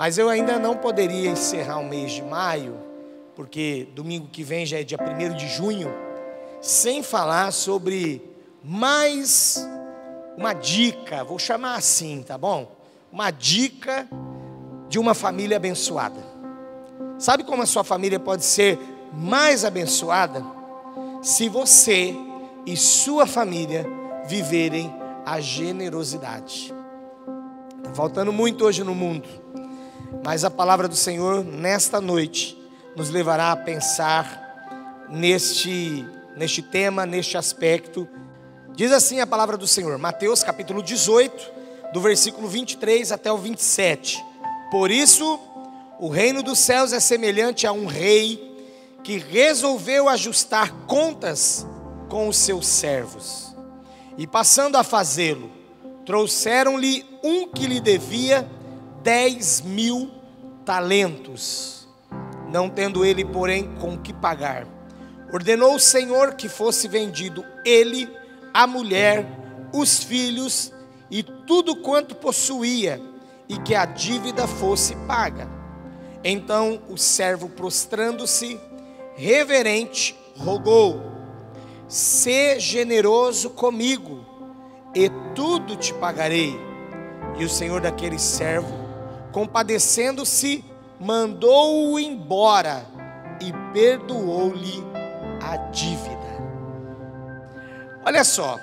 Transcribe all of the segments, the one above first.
Mas eu ainda não poderia encerrar o mês de maio, porque domingo que vem já é dia 1º de junho, sem falar sobre mais uma dica, vou chamar assim, tá bom? Uma dica de uma família abençoada. Sabe como a sua família pode ser mais abençoada? Se você e sua família viverem a generosidade. Está faltando muito hoje no mundo, mas a palavra do Senhor nesta noite nos levará a pensar neste tema, neste aspecto. Diz assim a palavra do Senhor, Mateus capítulo 18, do versículo 23 até o 27. Por isso, o reino dos céus é semelhante a um rei que resolveu ajustar contas com os seus servos. E passando a fazê-lo, trouxeram-lhe um que lhe devia 10.000 talentos. Não tendo ele, porém, com que pagar, ordenou o Senhor que fosse vendido ele, a mulher, os filhos e tudo quanto possuía, e que a dívida fosse paga. Então o servo, prostrando-se, reverente, rogou: sê generoso comigo, e tudo te pagarei. E o senhor daquele servo, compadecendo-se, mandou-o embora e perdoou-lhe a dívida. Olha só,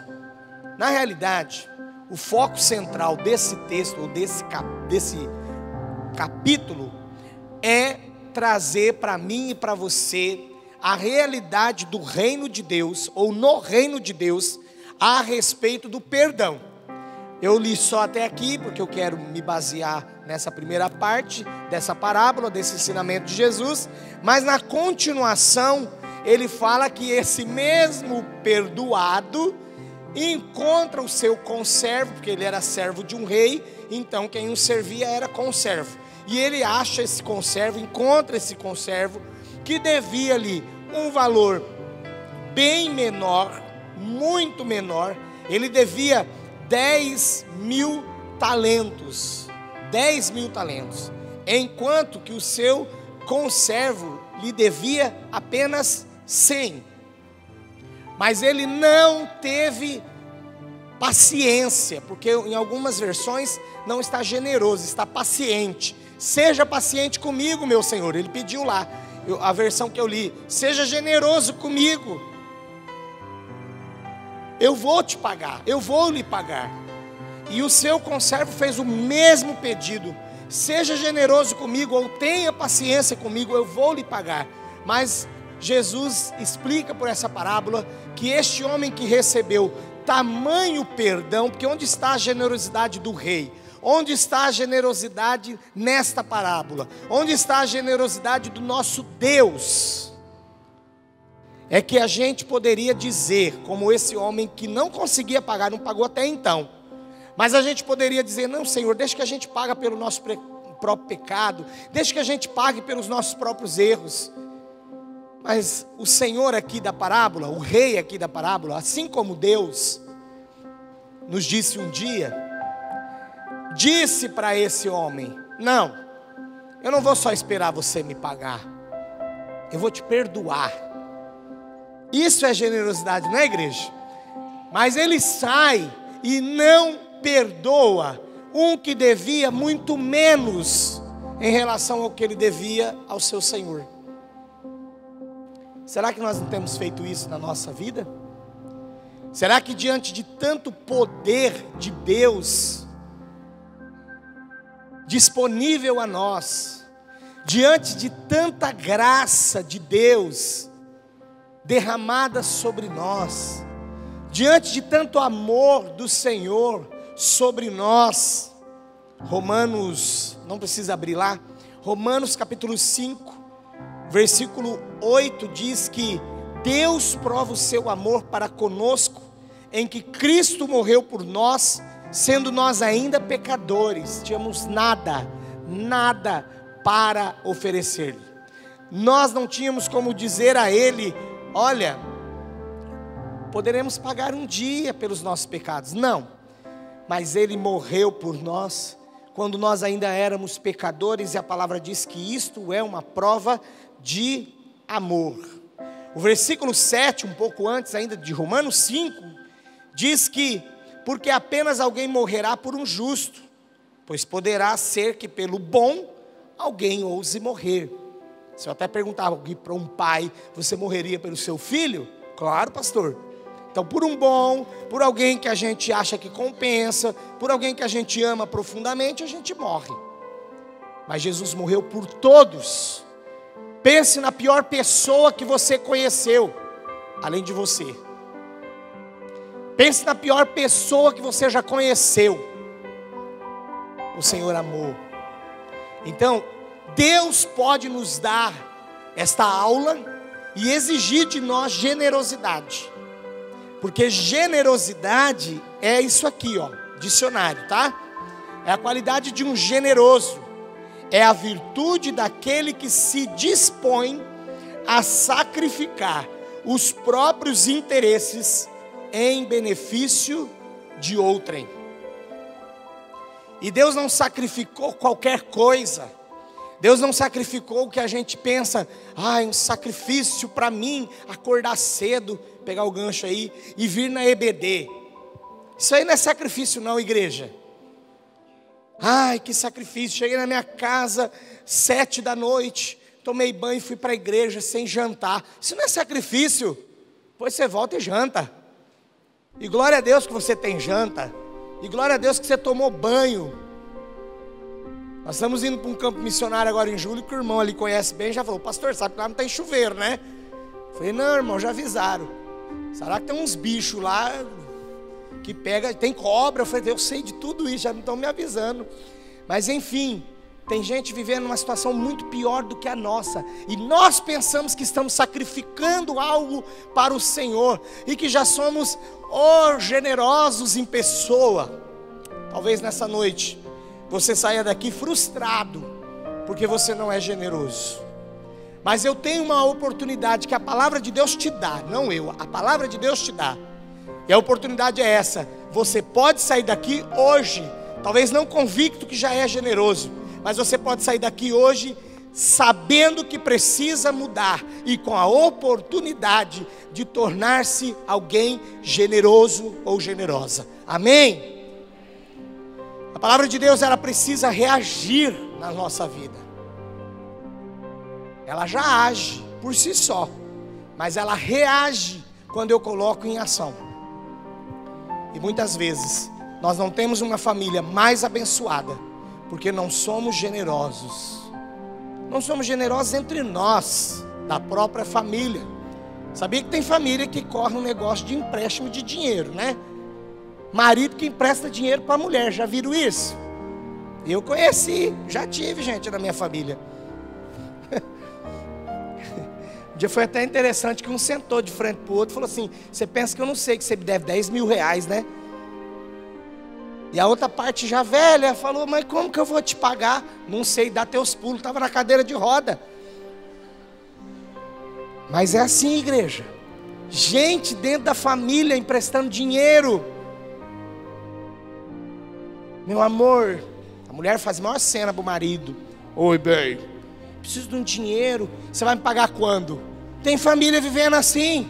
na realidade, o foco central desse texto, ou desse capítulo, é trazer para mim e para você a realidade do reino de Deus, ou no reino de Deus, a respeito do perdão. Eu li só até aqui, porque eu quero me basear nessa primeira parte dessa parábola, desse ensinamento de Jesus, mas na continuação, ele fala que esse mesmo perdoado encontra o seu conservo, porque ele era servo de um rei, então quem o servia era conservo. E ele acha esse conservo, encontra esse conservo, que devia-lhe um valor bem menor, muito menor. Ele devia 10.000 talentos, 10.000 talentos, enquanto que o seu conservo lhe devia apenas 100. Mas ele não teve paciência, porque em algumas versões não está generoso, está paciente. Seja paciente comigo, meu Senhor. Ele pediu lá, a versão que eu li: seja generoso comigo, eu vou te pagar, eu vou lhe pagar. E o seu conservo fez o mesmo pedido: seja generoso comigo, ou tenha paciência comigo, eu vou lhe pagar. Mas Jesus explica por essa parábola que este homem que recebeu tamanho perdão, porque onde está a generosidade do rei? Onde está a generosidade nesta parábola? Onde está a generosidade do nosso Deus? É que a gente poderia dizer, como esse homem que não conseguia pagar, não pagou até então, mas a gente poderia dizer: não, Senhor, deixa que a gente pague pelo nosso próprio pecado, deixa que a gente pague pelos nossos próprios erros. Mas o Senhor aqui da parábola, o rei aqui da parábola, assim como Deus nos disse um dia, disse para esse homem: não, eu não vou só esperar você me pagar, eu vou te perdoar. Isso é generosidade, não é, igreja? Mas ele sai e não perdoa um que devia muito menos em relação ao que ele devia ao seu Senhor. Será que nós não temos feito isso na nossa vida? Será que diante de tanto poder de Deus disponível a nós, diante de tanta graça de Deus derramada sobre nós, diante de tanto amor do Senhor sobre nós, Romanos, não precisa abrir lá, Romanos capítulo 5, versículo 8 diz que Deus prova o seu amor para conosco, em que Cristo morreu por nós, sendo nós ainda pecadores, tínhamos nada para oferecer-lhe. Nós não tínhamos como dizer a Ele: olha, poderemos pagar um dia pelos nossos pecados. Não, mas Ele morreu por nós quando nós ainda éramos pecadores, e a palavra diz que isto é uma prova de amor. O versículo 7, um pouco antes ainda de Romanos 5, diz que, porque apenas alguém morrerá por um justo, pois poderá ser que pelo bom alguém ouse morrer. Se eu até perguntava aqui para um pai, você morreria pelo seu filho? Claro, pastor. Então, por um bom, por alguém que a gente acha que compensa, por alguém que a gente ama profundamente, a gente morre. Mas Jesus morreu por todos. Pense na pior pessoa que você conheceu, além de você. Pense na pior pessoa que você já conheceu. O Senhor amou. Então, Deus pode nos dar esta aula e exigir de nós generosidade. Porque generosidade é isso aqui, ó, dicionário, tá? É a qualidade de um generoso. É a virtude daquele que se dispõe a sacrificar os próprios interesses em benefício de outrem. E Deus não sacrificou qualquer coisa. Deus não sacrificou o que a gente pensa, um sacrifício para mim, acordar cedo, pegar o gancho aí e vir na EBD. Isso aí não é sacrifício não, igreja. Que sacrifício, cheguei na minha casa 7 da noite, tomei banho e fui para a igreja sem jantar. Isso não é sacrifício. Depois você volta e janta. E glória a Deus que você tem janta. E glória a Deus que você tomou banho. Nós estamos indo para um campo missionário agora em julho, que o irmão ali conhece bem, já falou, pastor, sabe que lá não tem chuveiro, né? Eu falei, não, irmão, já avisaram. Será que tem uns bichos lá que pega, tem cobra? Eu falei, eu sei de tudo isso, já estão me avisando. Mas enfim, tem gente vivendo uma situação muito pior do que a nossa. E nós pensamos que estamos sacrificando algo para o Senhor. E que já somos generosos em pessoa. Talvez nessa noite você saia daqui frustrado, porque você não é generoso. Mas eu tenho uma oportunidade que a palavra de Deus te dá, não eu, a palavra de Deus te dá. E a oportunidade é essa: você pode sair daqui hoje, talvez não convicto que já é generoso, mas você pode sair daqui hoje sabendo que precisa mudar e com a oportunidade de tornar-se alguém generoso ou generosa. Amém? A palavra de Deus, ela precisa reagir na nossa vida. Ela já age por si só, mas ela reage quando eu coloco em ação. E muitas vezes nós não temos uma família mais abençoada porque não somos generosos. Não somos generosos entre nós, da própria família. Sabia que tem família que corre um negócio de empréstimo de dinheiro, né? Marido que empresta dinheiro para a mulher, já viram isso? Eu conheci, já tive gente na minha família. Um dia foi até interessante que um sentou de frente para o outro e falou assim, você pensa que eu não sei que você me deve 10 mil reais, né? E a outra parte já velha falou, mas como que eu vou te pagar? Não sei, dá teus pulos, estava na cadeira de roda. Mas é assim, igreja. Gente dentro da família emprestando dinheiro. Meu amor, a mulher faz a maior cena pro marido. Oi, bem, preciso de um dinheiro. Você vai me pagar quando? Tem família vivendo assim.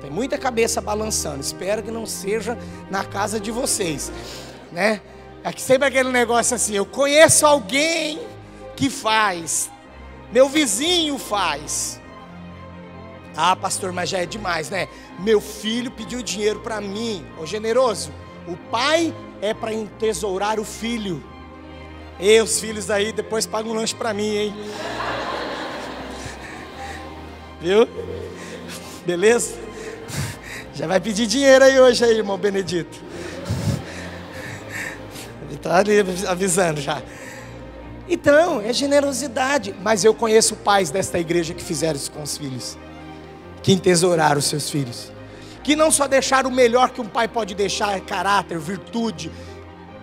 Tem muita cabeça balançando. Espero que não seja na casa de vocês, né? É que sempre aquele negócio assim, eu conheço alguém que faz, meu vizinho faz. Ah, pastor, mas já é demais, né? Meu filho pediu dinheiro para mim. Ô generoso, o pai é para entesourar o filho. E os filhos aí depois pagam um lanche para mim, hein? Viu? Beleza? Já vai pedir dinheiro aí hoje, aí, irmão Benedito. Ele está ali avisando já. Então, é generosidade. Mas eu conheço pais desta igreja que fizeram isso com os filhos, que entesouraram os seus filhos, que não só deixaram o melhor que um pai pode deixar, caráter, virtude,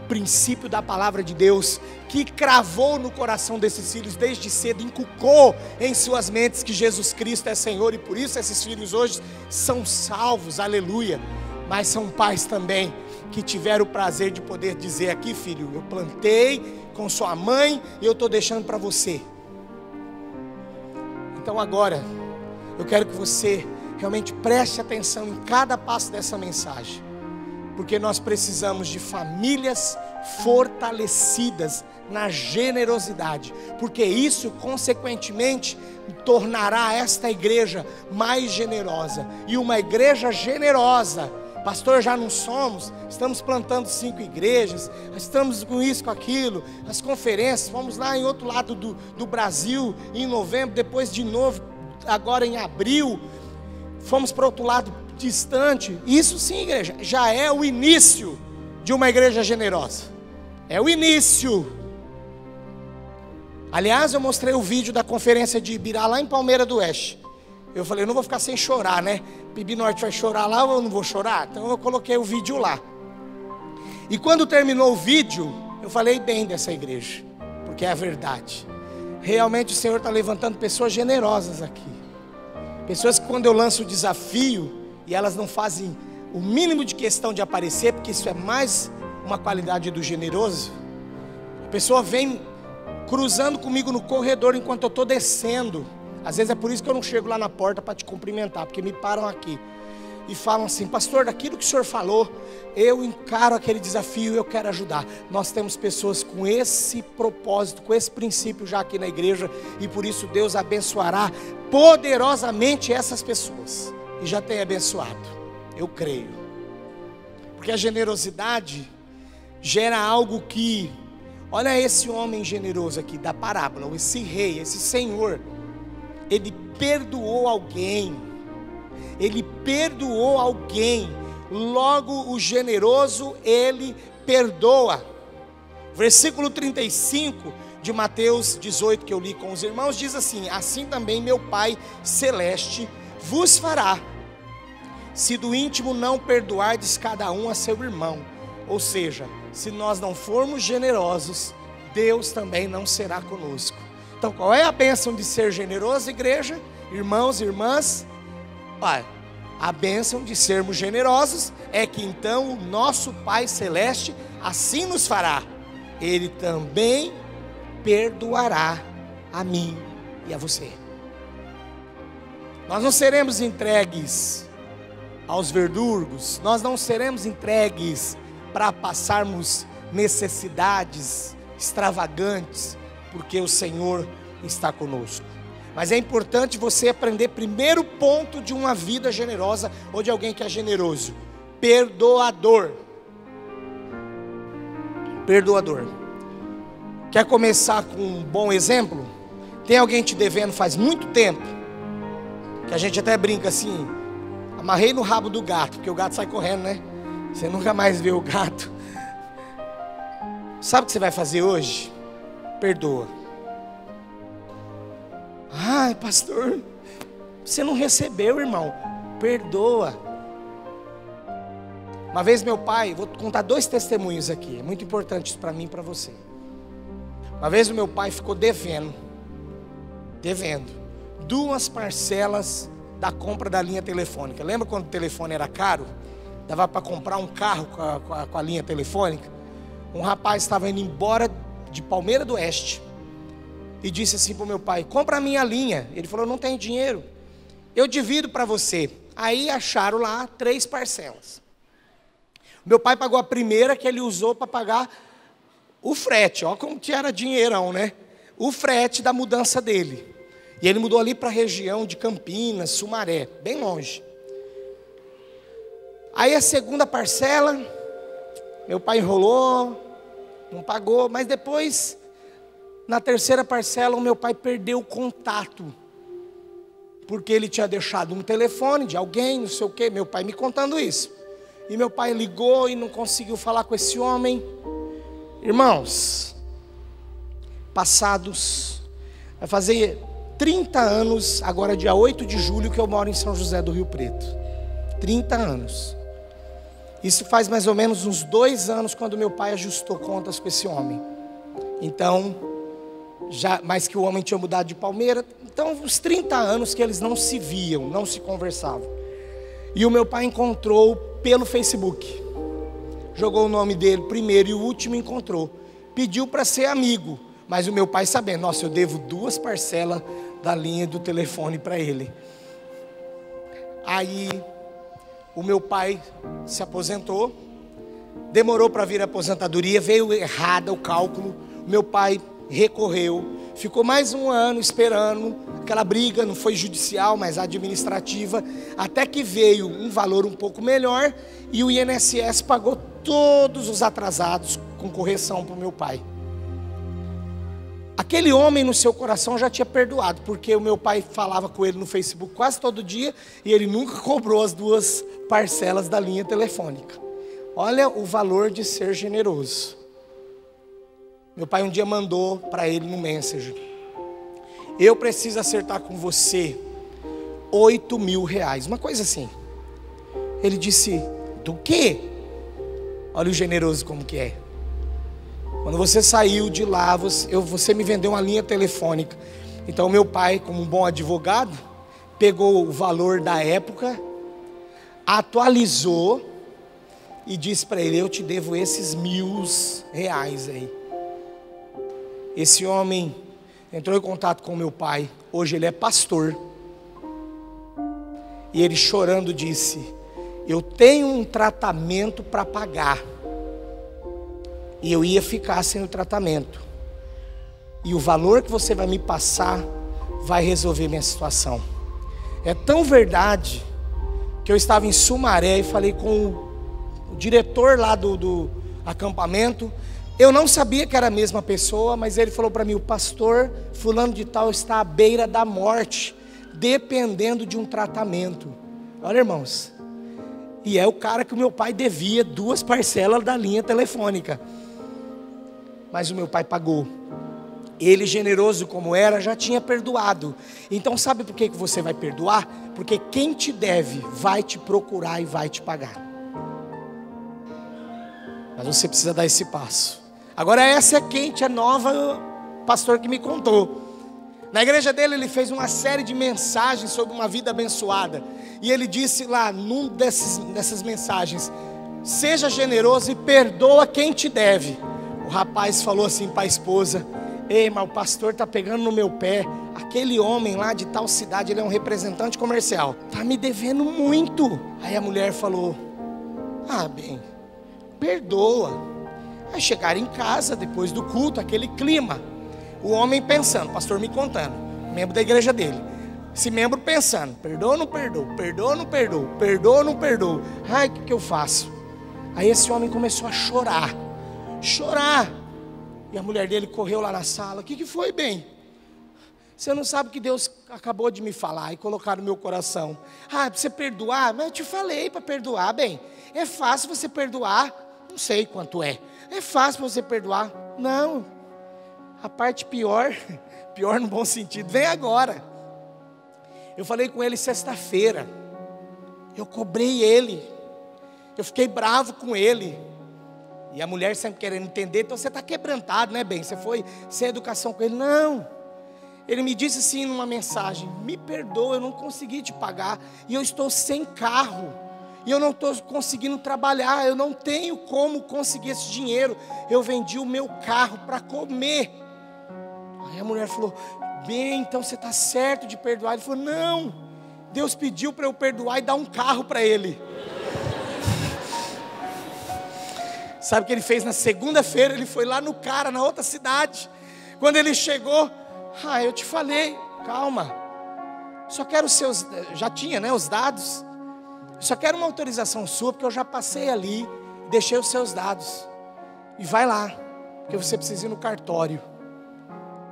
princípio da palavra de Deus, que cravou no coração desses filhos desde cedo, inculcou em suas mentes que Jesus Cristo é Senhor, e por isso esses filhos hoje são salvos, aleluia. Mas são pais também que tiver o prazer de poder dizer aqui: filho, eu plantei com sua mãe e eu estou deixando para você. Então agora, eu quero que você realmente preste atenção em cada passo dessa mensagem, porque nós precisamos de famílias fortalecidas na generosidade, porque isso consequentemente tornará esta igreja mais generosa. E uma igreja generosa, pastor, já não somos, estamos plantando 5 igrejas, estamos com isso, com aquilo, as conferências, vamos lá em outro lado do Brasil em novembro, depois de novo agora em abril, fomos para outro lado distante. Isso sim, igreja, já é o início de uma igreja generosa. É o início. Aliás, eu mostrei o vídeo da conferência de Ibirá lá em Palmeira do Oeste. Eu falei, eu não vou ficar sem chorar, né? Pibi Norte vai chorar lá ou eu não vou chorar? Então eu coloquei o vídeo lá. E quando terminou o vídeo, eu falei bem dessa igreja, porque é a verdade. Realmente o Senhor está levantando pessoas generosas aqui. Pessoas que quando eu lanço o desafio, e elas não fazem o mínimo de questão de aparecer, porque isso é mais uma qualidade do generoso. A pessoa vem cruzando comigo no corredor enquanto eu estou descendo. Às vezes é por isso que eu não chego lá na porta para te cumprimentar, porque me param aqui e falam assim: pastor, daquilo que o senhor falou, eu encaro aquele desafio e eu quero ajudar. Nós temos pessoas com esse propósito, com esse princípio já aqui na igreja, e por isso Deus abençoará poderosamente essas pessoas, e já tem abençoado, eu creio, porque a generosidade gera algo que, olha esse homem generoso aqui da parábola, esse rei, esse senhor, ele perdoou alguém, logo o generoso ele perdoa. Versículo 35 de Mateus 18 que eu li com os irmãos diz assim: assim também meu Pai Celeste vos fará, se do íntimo não perdoardes cada um a seu irmão. Ou seja, se nós não formos generosos, Deus também não será conosco. Então qual é a bênção de ser generoso, igreja? Irmãos e irmãs, olha, a bênção de sermos generosos é que então o nosso Pai Celeste assim nos fará. Ele também perdoará a mim e a você. Nós não seremos entregues aos verdugos, nós não seremos entregues para passarmos necessidades extravagantes, porque o Senhor está conosco. Mas é importante você aprender primeiro ponto de uma vida generosa, ou de alguém que é generoso: perdoador. Perdoador. Quer começar com um bom exemplo? Tem alguém te devendo faz muito tempo, que a gente até brinca assim: amarrei no rabo do gato, porque o gato sai correndo, né? Você nunca mais vê o gato. Sabe o que você vai fazer hoje? Perdoa. Ai, pastor, você não recebeu, irmão. Perdoa. Uma vez meu pai, vou contar 2 testemunhos aqui, é muito importante isso para mim e para você. Uma vez o meu pai ficou devendo 2 parcelas da compra da linha telefônica. Lembra quando o telefone era caro? Dava para comprar um carro com a linha telefônica. Um rapaz estava indo embora de Palmeira do Oeste e disse assim para o meu pai: compra a minha linha. Ele falou: não tenho dinheiro, eu divido para você. Aí acharam lá 3 parcelas. Meu pai pagou a primeira, que ele usou para pagar o frete. Olha como que era dinheirão, né? O frete da mudança dele. E ele mudou ali para a região de Campinas, Sumaré, bem longe. Aí a segunda parcela, meu pai enrolou, não pagou. Mas depois, na terceira parcela, o meu pai perdeu o contato, porque ele tinha deixado um telefone de alguém, não sei o quê. Meu pai me contando isso. E meu pai ligou e não conseguiu falar com esse homem. Irmãos, passados, vai fazer 30 anos, agora dia 8 de julho, que eu moro em São José do Rio Preto. 30 anos. Isso faz mais ou menos uns 2 anos, quando meu pai ajustou contas com esse homem. Então, mais que o homem tinha mudado de Palmeira. Então, uns 30 anos que eles não se viam, não se conversavam. E o meu pai encontrou pelo Facebook. jogou o nome dele primeiro e o último, encontrou. Pediu para ser amigo, mas o meu pai sabendo, nossa, eu devo 2 parcelas da linha do telefone para ele. Aí o meu pai se aposentou, demorou para vir a aposentadoria, veio errada o cálculo, o meu pai recorreu, ficou mais 1 ano esperando, aquela briga não foi judicial, mas administrativa, até que veio um valor um pouco melhor e o INSS pagou todos os atrasados com correção para o meu pai. Aquele homem no seu coração já tinha perdoado, porque o meu pai falava com ele no Facebook quase todo dia e ele nunca cobrou as 2 parcelas da linha telefônica. Olha o valor de ser generoso. Meu pai um dia mandou para ele no Messenger: eu preciso acertar com você R$8.000, uma coisa assim. Ele disse: do quê? Olha o generoso como que é. Quando você saiu de lá, você me vendeu uma linha telefônica. Então meu pai, como um bom advogado, pegou o valor da época, atualizou e disse para ele: eu te devo esses R$1.000 aí. Esse homem entrou em contato com meu pai, hoje ele é pastor. E ele chorando disse: eu tenho um tratamento para pagar. E eu ia ficar sem o tratamento. E o valor que você vai me passar vai resolver minha situação. É tão verdade que eu estava em Sumaré e falei com o diretor lá do acampamento. Eu não sabia que era a mesma pessoa, mas ele falou para mim: o pastor fulano de tal está à beira da morte, dependendo de um tratamento. Olha, irmãos, e é o cara que o meu pai devia 2 parcelas da linha telefônica. Mas o meu pai pagou. Ele, generoso como era, já tinha perdoado. Então sabe por que você vai perdoar? Porque quem te deve vai te procurar e vai te pagar. Mas você precisa dar esse passo. Agora essa é quente, é nova, o pastor que me contou. Na igreja dele ele fez uma série de mensagens sobre uma vida abençoada. E ele disse lá, num dessas mensagens: seja generoso e perdoa quem te deve. O rapaz falou assim para a esposa: ei, mas o pastor está pegando no meu pé. Aquele homem lá de tal cidade, ele é um representante comercial, está me devendo muito. Aí a mulher falou: ah, bem, perdoa. Aí chegaram em casa depois do culto, aquele clima. O homem pensando, o pastor me contando, membro da igreja dele. Esse membro pensando: perdoa ou não perdoa? Perdoa ou não perdoa? Perdoa ou não perdoa? Ai, o que eu faço? Aí esse homem começou a chorar. E a mulher dele correu lá na sala: o que foi, bem? Você não sabe o que Deus acabou de me falar e colocar no meu coração. Ah, para você perdoar? Mas eu te falei para perdoar, bem. É fácil você perdoar. Não sei quanto é. É fácil você perdoar. Não. A parte pior no bom sentido, vem agora. Eu falei com ele sexta-feira. Eu cobrei ele. Eu fiquei bravo com ele. E a mulher sempre querendo entender: então você está quebrantado, né, bem? Você foi sem educação com ele? Não. Ele me disse assim numa mensagem: me perdoa, eu não consegui te pagar. E eu estou sem carro. E eu não estou conseguindo trabalhar. Eu não tenho como conseguir esse dinheiro. Eu vendi o meu carro para comer. Aí a mulher falou: bem, então você está certo de perdoar. Ele falou: não, Deus pediu para eu perdoar e dar um carro para ele. Sabe o que ele fez na segunda-feira? Ele foi lá no cara, na outra cidade. Quando ele chegou: ah, eu te falei, calma, só quero os seus, já tinha, né, os dados. Eu só quero uma autorização sua, porque eu já passei ali, deixei os seus dados. E vai lá, porque você precisa ir no cartório.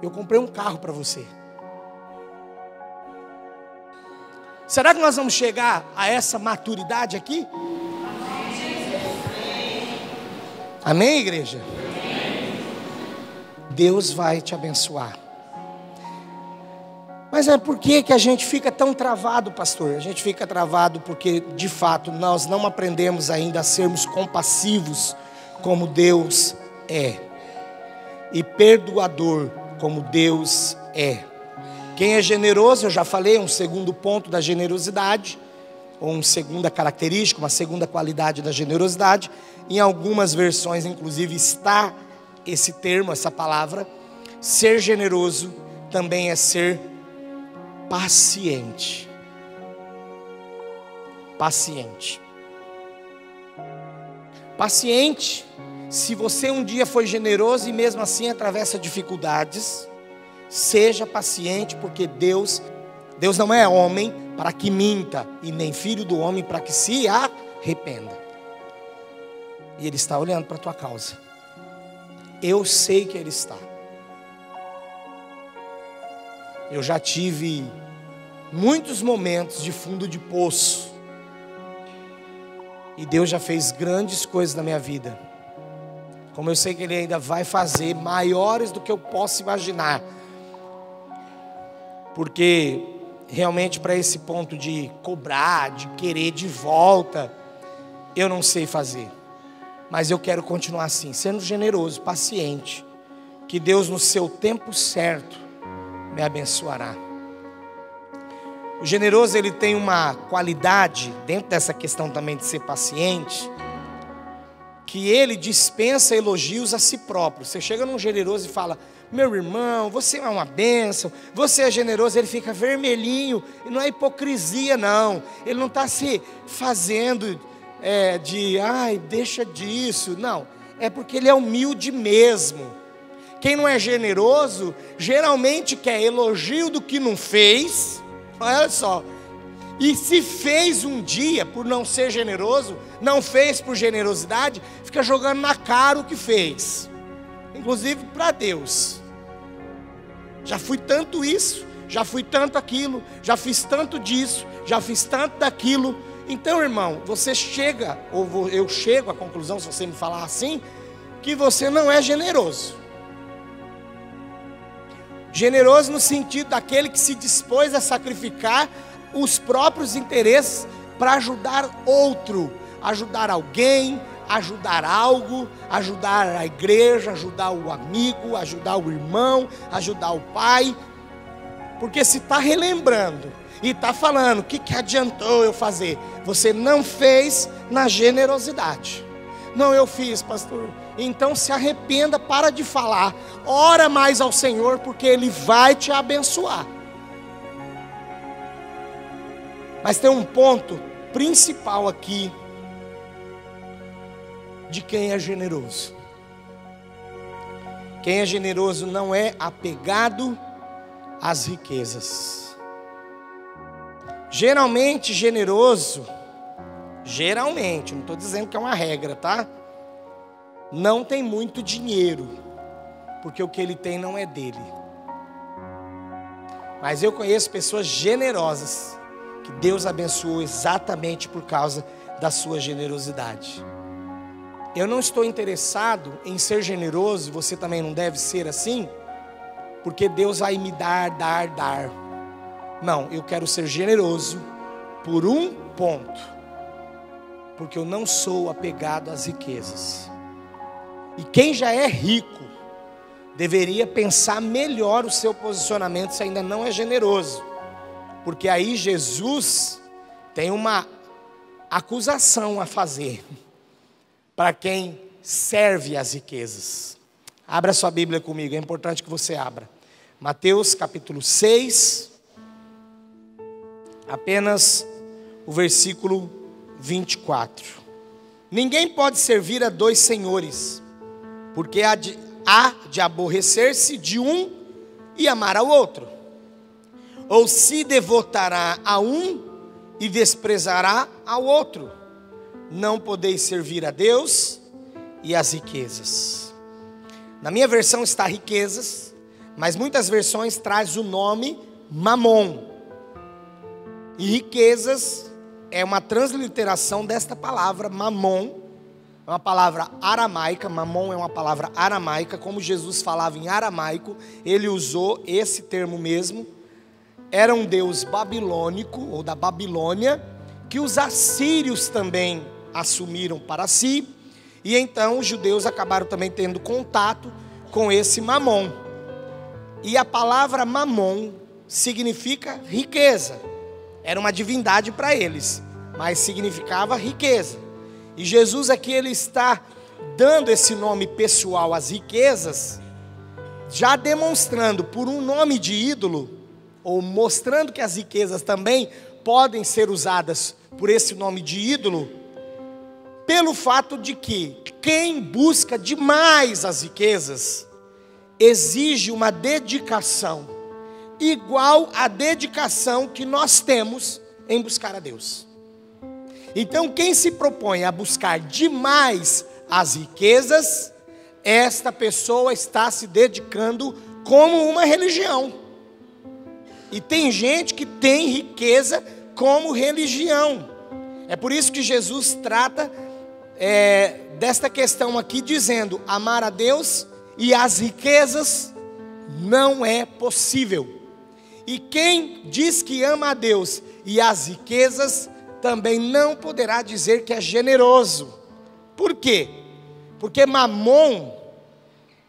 Eu comprei um carro para você. Será que nós vamos chegar a essa maturidade aqui? Amém, igreja? Deus vai te abençoar. Mas por que a gente fica tão travado, pastor? A gente fica travado porque, de fato, nós não aprendemos ainda a sermos compassivos como Deus é. E perdoador como Deus é. Quem é generoso, eu já falei, um segundo ponto da generosidade, ou uma segunda característica, uma segunda qualidade da generosidade. Em algumas versões, inclusive, está esse termo, essa palavra. Ser generoso também é ser paciente. Paciente. Paciente, se você um dia foi generoso e mesmo assim atravessa dificuldades, seja paciente, porque Deus não é homem para que minta, e nem filho do homem para que se arrependa. E Ele está olhando para a tua causa. Eu sei que Ele está. Eu já tive muitos momentos de fundo de poço, e Deus já fez grandes coisas na minha vida, como eu sei que Ele ainda vai fazer, maiores do que eu posso imaginar. Porque realmente para esse ponto de cobrar, de querer de volta, eu não sei fazer. Mas eu quero continuar assim, sendo generoso, paciente, que Deus no seu tempo certo me abençoará. O generoso, ele tem uma qualidade, dentro dessa questão também de ser paciente, que ele dispensa elogios a si próprio. Você chega num generoso e fala: meu irmão, você é uma bênção, você é generoso, ele fica vermelhinho, e não é hipocrisia não, ele não está se fazendo ai, deixa disso, não, é porque ele é humilde mesmo. Quem não é generoso, geralmente quer elogio do que não fez, olha só, e se fez um dia por não ser generoso, não fez por generosidade, fica jogando na cara o que fez, inclusive para Deus. Já fui tanto isso, já fui tanto aquilo, já fiz tanto disso, já fiz tanto daquilo. Então, irmão, você chega, ou eu chego à conclusão, se você me falar assim, que você não é generoso. Generoso no sentido daquele que se dispôs a sacrificar os próprios interesses para ajudar outro, ajudar alguém, ajudar algo, ajudar a igreja, ajudar o amigo, ajudar o irmão, ajudar o pai. Porque se está relembrando e está falando, o que adiantou eu fazer? Você não fez na generosidade. Não, eu fiz, pastor. Então se arrependa, para de falar, ora mais ao Senhor, porque Ele vai te abençoar. Mas tem um ponto principal aqui de quem é generoso. Quem é generoso não é apegado às riquezas. Geralmente generoso, geralmente, não estou dizendo que é uma regra, tá? Não tem muito dinheiro, porque o que ele tem não é dele. Mas eu conheço pessoas generosas, que Deus abençoou exatamente por causa da sua generosidade. Eu não estou interessado em ser generoso, você também não deve ser assim, porque Deus vai me dar. Não, eu quero ser generoso por um ponto, porque eu não sou apegado às riquezas. E quem já é rico deveria pensar melhor o seu posicionamento se ainda não é generoso, porque aí Jesus tem uma acusação a fazer para quem serve às riquezas. Abra sua Bíblia comigo, é importante que você abra. Mateus capítulo 6, apenas o versículo 24. Ninguém pode servir a dois senhores, porque há de aborrecer-se de um e amar ao outro, ou se devotará a um e desprezará ao outro. Não podeis servir a Deus e às riquezas. Na minha versão está riquezas, mas muitas versões traz o nome mamon. E riquezas é uma transliteração desta palavra mamon. É uma palavra aramaica, mamon é uma palavra aramaica, como Jesus falava em aramaico, ele usou esse termo mesmo. Era um deus babilônico, ou da Babilônia, que os assírios também assumiram para si, e então os judeus acabaram também tendo contato com esse mamon. E a palavra mamon significa riqueza, era uma divindade para eles. mas significava riqueza. E Jesus aqui ele está dando esse nome pessoal às riquezas, já demonstrando por um nome de ídolo, ou mostrando que as riquezas também podem ser usadas por esse nome de ídolo, pelo fato de que quem busca demais as riquezas exige uma dedicação igual à dedicação que nós temos em buscar a Deus. Então, quem se propõe a buscar demais as riquezas, esta pessoa está se dedicando como uma religião. E tem gente que tem riqueza como religião. É por isso que Jesus trata desta questão aqui, dizendo: amar a Deus e as riquezas não é possível. E quem diz que ama a Deus e as riquezas, também não poderá dizer que é generoso. Por quê? Porque Mamon,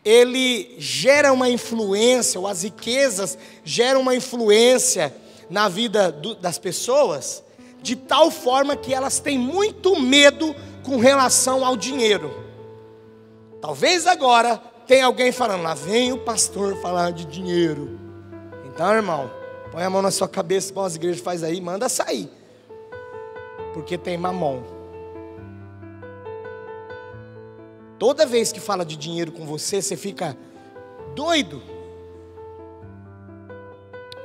ele gera uma influência, ou as riquezas geram uma influência na vida das pessoas, de tal forma que elas têm muito medo com relação ao dinheiro. Talvez agora tenha alguém falando: lá vem o pastor falar de dinheiro. Então, irmão, põe a mão na sua cabeça, como as igrejas fazem aí, manda sair, porque tem Mamon. Toda vez que fala de dinheiro com você, você fica doido.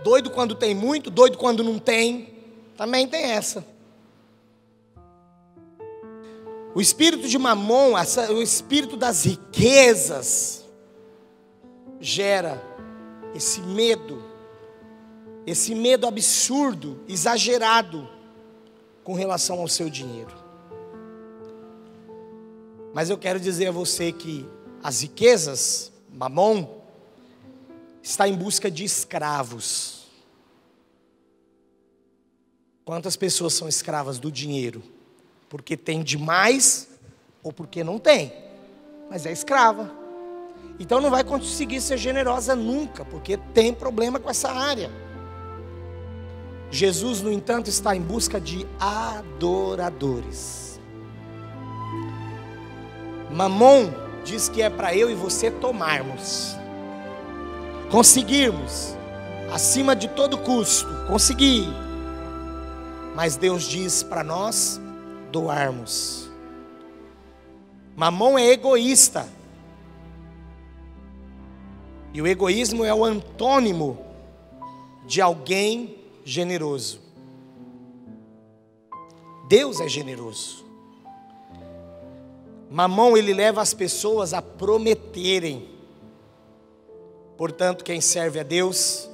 Doido quando tem muito, doido quando não tem. Também tem essa. O espírito de Mamon, o espírito das riquezas, gera esse medo absurdo, exagerado, com relação ao seu dinheiro. Mas eu quero dizer a você que as riquezas, Mamon, está em busca de escravos. Quantas pessoas são escravas do dinheiro? Porque tem demais ou porque não tem, mas é escrava. Então não vai conseguir ser generosa nunca, porque tem problema com essa área. Jesus, no entanto, está em busca de adoradores. Mamon diz que é para eu e você tomarmos, conseguirmos, acima de todo custo, conseguir. Mas Deus diz para nós doarmos. Mamon é egoísta. E o egoísmo é o antônimo de alguém generoso. Deus é generoso. Mamon, ele leva as pessoas a prometerem. Portanto, quem serve a Deus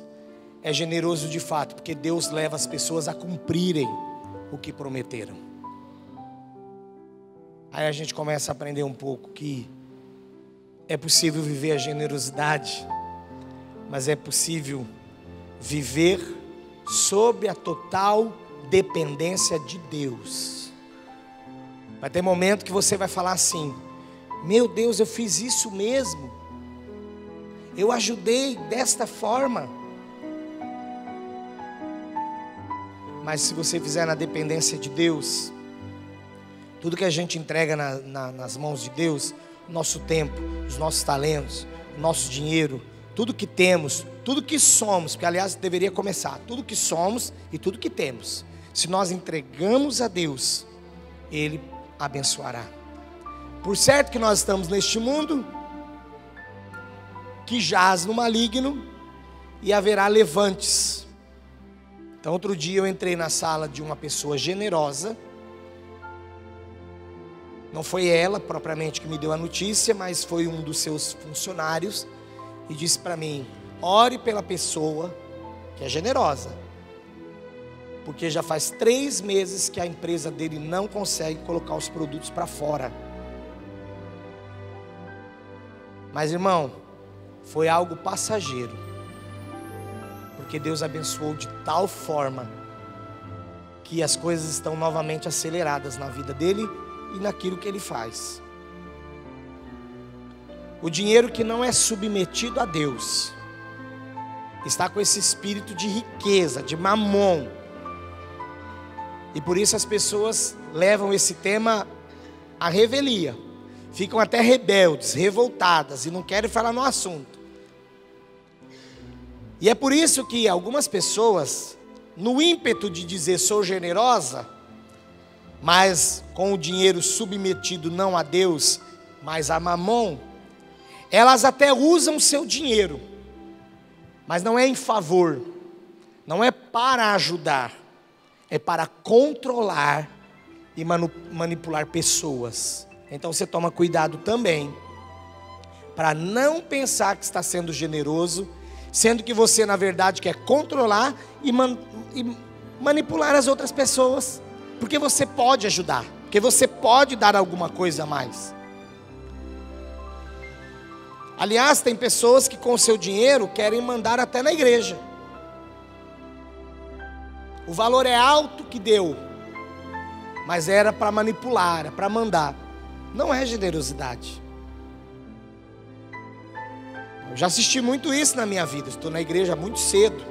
é generoso de fato, porque Deus leva as pessoas a cumprirem o que prometeram. Aí a gente começa a aprender um pouco que é possível viver a generosidade, mas é possível viver sob a total dependência de Deus. Vai ter momento que você vai falar assim: meu Deus, eu fiz isso mesmo, eu ajudei desta forma. Mas se você fizer na dependência de Deus, tudo que a gente entrega nas mãos de Deus, nosso tempo, os nossos talentos, o nosso dinheiro, tudo que temos, tudo que somos, porque aliás deveria começar, tudo que somos e tudo que temos, se nós entregamos a Deus, Ele abençoará. Por certo que nós estamos neste mundo que jaz no maligno e haverá levantes. Então outro dia eu entrei na sala de uma pessoa generosa. Não foi ela propriamente que me deu a notícia, mas foi um dos seus funcionários, e disse para mim: ore pela pessoa que é generosa, porque já faz 3 meses que a empresa dele não consegue colocar os produtos para fora. Mas irmão, foi algo passageiro, porque Deus abençoou de tal forma que as coisas estão novamente aceleradas na vida dele e naquilo que ele faz. O dinheiro que não é submetido a Deus está com esse espírito de riqueza, de Mamon. E por isso as pessoas levam esse tema à revelia. Ficam até rebeldes, revoltadas e não querem falar no assunto. E é por isso que algumas pessoas, no ímpeto de dizer sou generosa, mas com o dinheiro submetido não a Deus, mas a Mamon, elas até usam o seu dinheiro, mas não é em favor, não é para ajudar, é para controlar e manipular pessoas. Então você toma cuidado também, para não pensar que está sendo generoso, sendo que você na verdade quer controlar e manipular as outras pessoas, porque você pode ajudar, porque você pode dar alguma coisa a mais. Aliás, tem pessoas que com o seu dinheiro querem mandar até na igreja. O valor é alto que deu, mas era para manipular, era para mandar. Não é generosidade. Eu já assisti muito isso na minha vida. Estou na igreja muito cedo.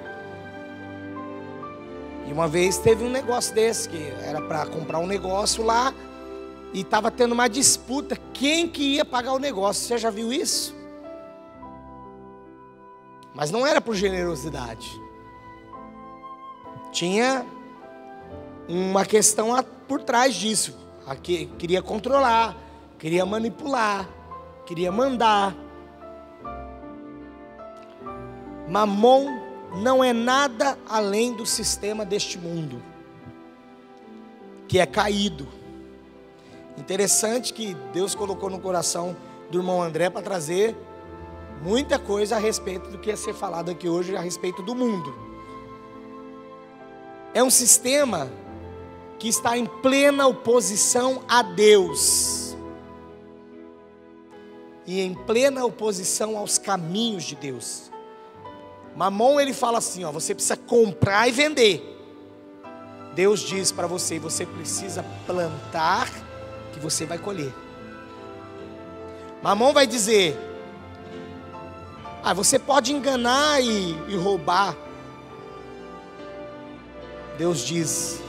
E uma vez teve um negócio desse, que era para comprar um negócio lá, e estava tendo uma disputa, quem que ia pagar o negócio. Você já viu isso? Mas não era por generosidade. Tinha uma questão por trás disso. Aqui, queria controlar, queria manipular, queria mandar. Mamon não é nada além do sistema deste mundo, que é caído. Interessante que Deus colocou no coração do irmão André para trazer muita coisa a respeito do que ia ser falado aqui hoje a respeito do mundo. É um sistema que está em plena oposição a Deus e em plena oposição aos caminhos de Deus. Mamon, ele fala assim, ó, você precisa comprar e vender. Deus diz para você, você precisa plantar que você vai colher. Mamon vai dizer, você pode enganar e roubar. Deus diz,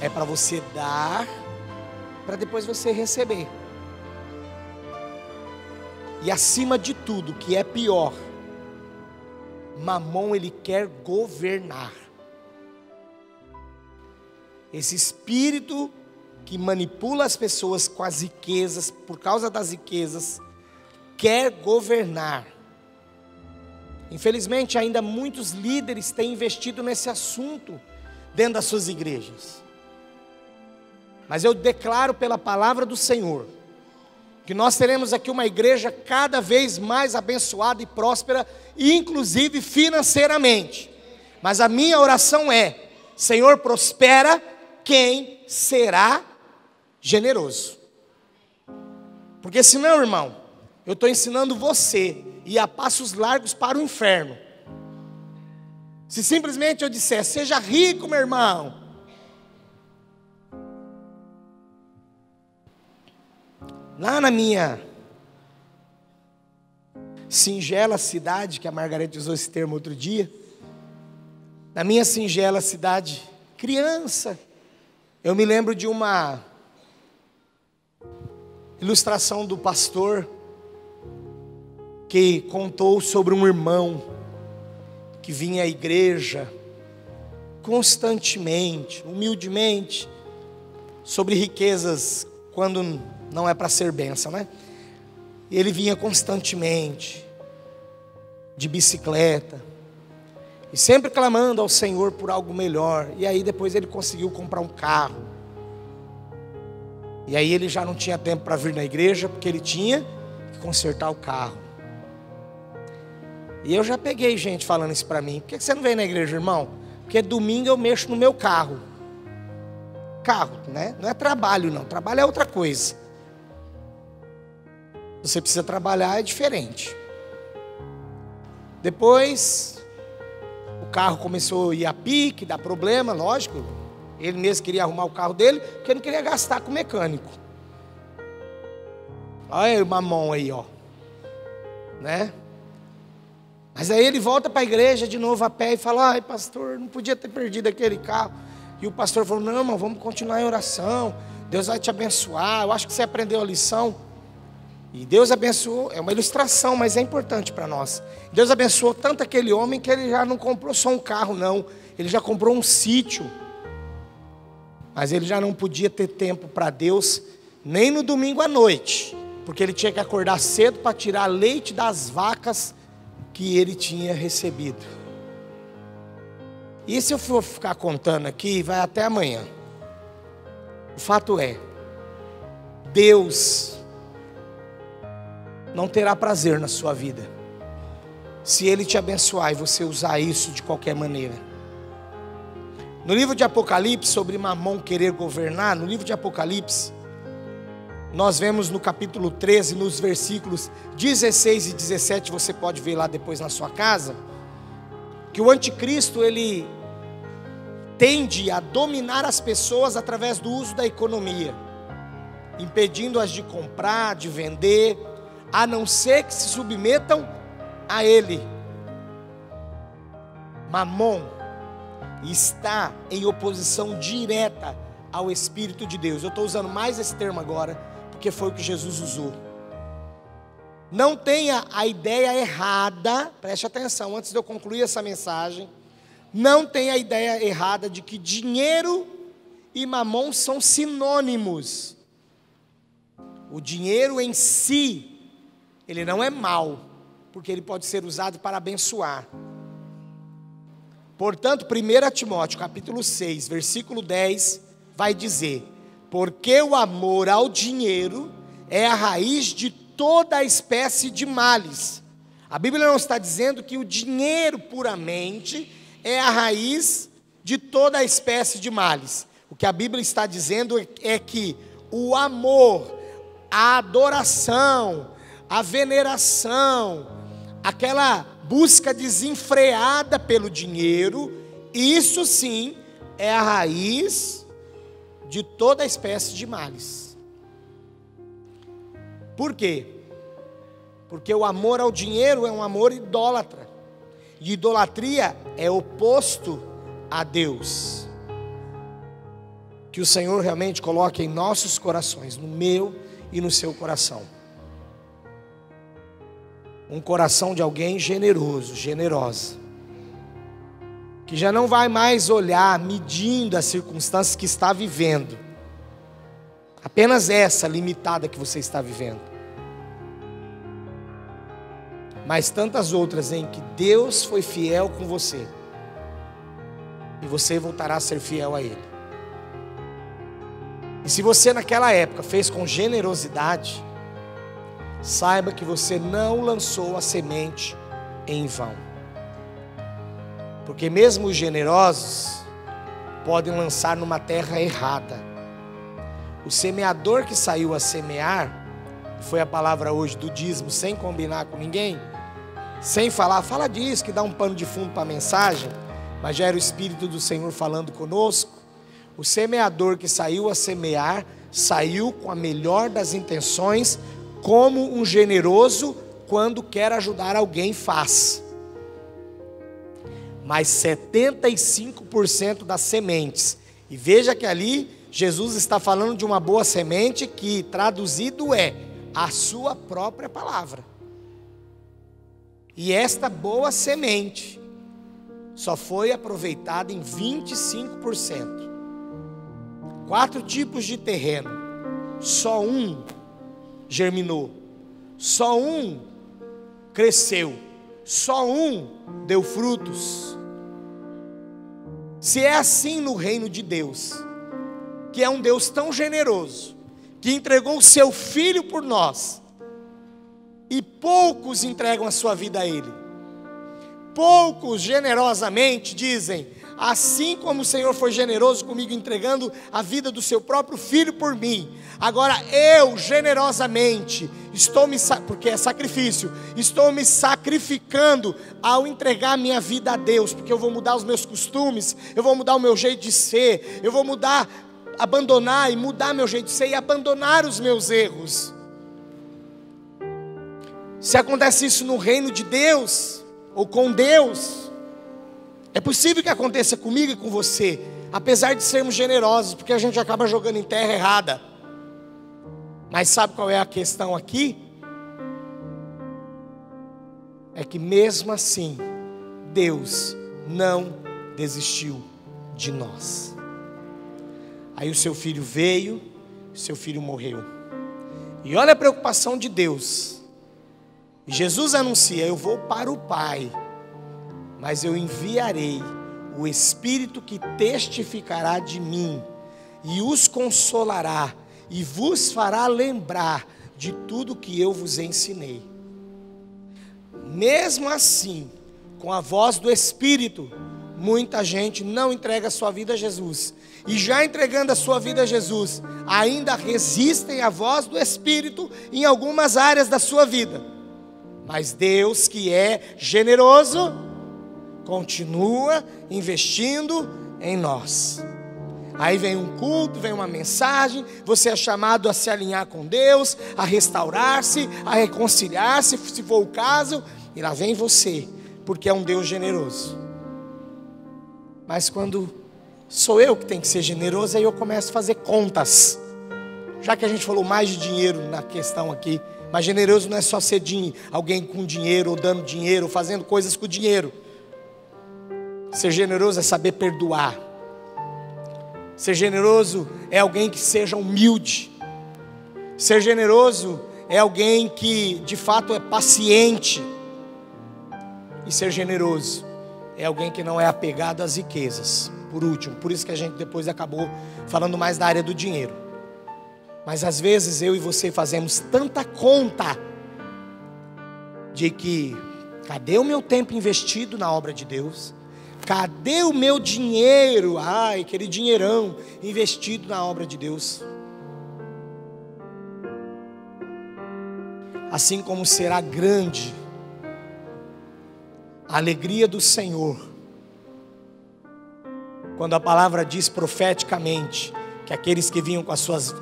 é para você dar, para depois você receber. E acima de tudo, que é pior, Mamon, ele quer governar. Esse espírito que manipula as pessoas com as riquezas, por causa das riquezas, quer governar. Infelizmente, ainda muitos líderes têm investido nesse assunto dentro das suas igrejas. Mas eu declaro pela palavra do Senhor, que nós teremos aqui uma igreja cada vez mais abençoada e próspera, inclusive financeiramente. Mas a minha oração é, Senhor, prospera quem será generoso. Porque senão, irmão, eu estou ensinando você ir a passos largos para o inferno. Se simplesmente eu disser, seja rico, meu irmão. Lá na minha singela cidade, que a Margarete usou esse termo outro dia, na minha singela cidade, criança, eu me lembro de uma ilustração do pastor, que contou sobre um irmão, que vinha à igreja, constantemente, humildemente, sobre riquezas, quando não é para ser bênção, né? Ele vinha constantemente, de bicicleta, e sempre clamando ao Senhor por algo melhor. E aí depois ele conseguiu comprar um carro. E aí ele já não tinha tempo para vir na igreja, porque ele tinha que consertar o carro. E eu já peguei gente falando isso para mim. Por que você não vem na igreja, irmão? Porque domingo eu mexo no meu carro. Carro, né? Não é trabalho não, trabalho é outra coisa. Você precisa trabalhar, é diferente. Depois, o carro começou a ir a pique, dar problema, lógico. Ele mesmo queria arrumar o carro dele, porque ele não queria gastar com o mecânico. Olha o mamão aí, ó. Né? Mas aí ele volta para a igreja de novo a pé e fala, ai pastor, não podia ter perdido aquele carro. E o pastor falou: não, irmão, vamos continuar em oração, Deus vai te abençoar, eu acho que você aprendeu a lição. E Deus abençoou, é uma ilustração, mas é importante para nós. Deus abençoou tanto aquele homem que ele já não comprou só um carro, não. Ele já comprou um sítio. Mas ele já não podia ter tempo para Deus, nem no domingo à noite. Porque ele tinha que acordar cedo para tirar leite das vacas que ele tinha recebido. E se eu for ficar contando aqui, vai até amanhã. O fato é, Deus não terá prazer na sua vida se Ele te abençoar e você usar isso de qualquer maneira. No livro de Apocalipse, sobre Mamon querer governar, no livro de Apocalipse, nós vemos no capítulo 13, nos versículos 16 e 17, você pode ver lá depois na sua casa, que o anticristo, ele tende a dominar as pessoas através do uso da economia, impedindo-as de comprar, de vender, a não ser que se submetam a ele. Mamon está em oposição direta ao Espírito de Deus. Eu estou usando mais esse termo agora, porque foi o que Jesus usou. Não tenha a ideia errada, preste atenção antes de eu concluir essa mensagem, não tenha a ideia errada de que dinheiro e mamon são sinônimos. O dinheiro em si, ele não é mau, porque ele pode ser usado para abençoar. Portanto, 1 Timóteo capítulo 6, versículo 10, vai dizer: porque o amor ao dinheiro é a raiz de toda a espécie de males. A Bíblia não está dizendo que o dinheiro puramente é a raiz de toda a espécie de males. O que a Bíblia está dizendo é que o amor, a adoração, a veneração, aquela busca desenfreada pelo dinheiro, isso sim é a raiz de toda a espécie de males. Por quê? Porque o amor ao dinheiro é um amor idólatra. E idolatria é oposto a Deus. Que o Senhor realmente coloque em nossos corações, no meu e no seu coração, um coração de alguém generoso, generosa, que já não vai mais olhar medindo as circunstâncias que está vivendo, apenas essa limitada que você está vivendo, mas tantas outras em que Deus foi fiel com você, e você voltará a ser fiel a Ele. E se você naquela época fez com generosidade, saiba que você não lançou a semente em vão. Porque mesmo os generosos podem lançar numa terra errada. O semeador que saiu a semear, foi a palavra hoje do dízimo, sem combinar com ninguém, sem falar, fala disso, que dá um pano de fundo para a mensagem, mas já era o Espírito do Senhor falando conosco. O semeador que saiu a semear, saiu com a melhor das intenções, como um generoso, quando quer ajudar alguém, faz. Mas 75% das sementes, e veja que ali, Jesus está falando de uma boa semente, que traduzido é, a sua própria palavra. E esta boa semente, só foi aproveitada em 25%. 4 tipos de terreno, só um germinou, só um cresceu, só um deu frutos. Se é assim no reino de Deus, que é um Deus tão generoso, que entregou o seu Filho por nós, e poucos entregam a sua vida a Ele, poucos generosamente dizem: assim como o Senhor foi generoso comigo, entregando a vida do seu próprio Filho por mim, agora eu generosamente porque é sacrifício, estou me sacrificando ao entregar minha vida a Deus, porque eu vou mudar os meus costumes, eu vou mudar o meu jeito de ser, eu vou abandonar e mudar meu jeito de ser e abandonar os meus erros. Se acontece isso no reino de Deus, ou com Deus, é possível que aconteça comigo e com você, apesar de sermos generosos, porque a gente acaba jogando em terra errada. Mas sabe qual é a questão aqui? É que mesmo assim, Deus não desistiu de nós. Aí o seu filho veio, seu filho morreu. E olha a preocupação de Deus. Jesus anuncia: eu vou para o Pai, mas eu enviarei o Espírito que testificará de mim, e os consolará, e vos fará lembrar de tudo que eu vos ensinei. Mesmo assim, com a voz do Espírito, muita gente não entrega a sua vida a Jesus. E já entregando a sua vida a Jesus, ainda resistem à voz do Espírito em algumas áreas da sua vida. Mas Deus, que é generoso, continua investindo em nós. Aí vem um culto, vem uma mensagem, você é chamado a se alinhar com Deus, a restaurar-se, a reconciliar-se, se for o caso, e lá vem você, porque é um Deus generoso. Mas quando sou eu que tenho que ser generoso, aí eu começo a fazer contas. Já que a gente falou mais de dinheiro na questão aqui, mas generoso não é só ser alguém com dinheiro, ou dando dinheiro, ou fazendo coisas com dinheiro. Ser generoso é saber perdoar. Ser generoso é alguém que seja humilde. Ser generoso é alguém que de fato é paciente. E ser generoso é alguém que não é apegado às riquezas. Por último, por isso que a gente depois acabou falando mais da área do dinheiro. Mas às vezes eu e você fazemos tanta conta de que cadê o meu tempo investido na obra de Deus? Cadê o meu dinheiro? Ai, aquele dinheirão investido na obra de Deus. Assim como será grande a alegria do Senhor quando a palavra diz profeticamente que aqueles que vinham com as suas,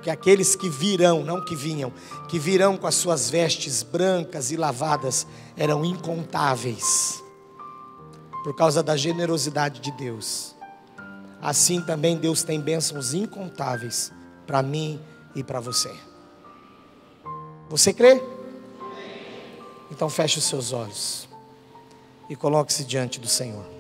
que aqueles que virão, não que vinham, que virão com as suas vestes brancas e lavadas eram incontáveis, por causa da generosidade de Deus. Assim também Deus tem bênçãos incontáveis para mim e para você. Você crê? Então feche os seus olhos e coloque-se diante do Senhor.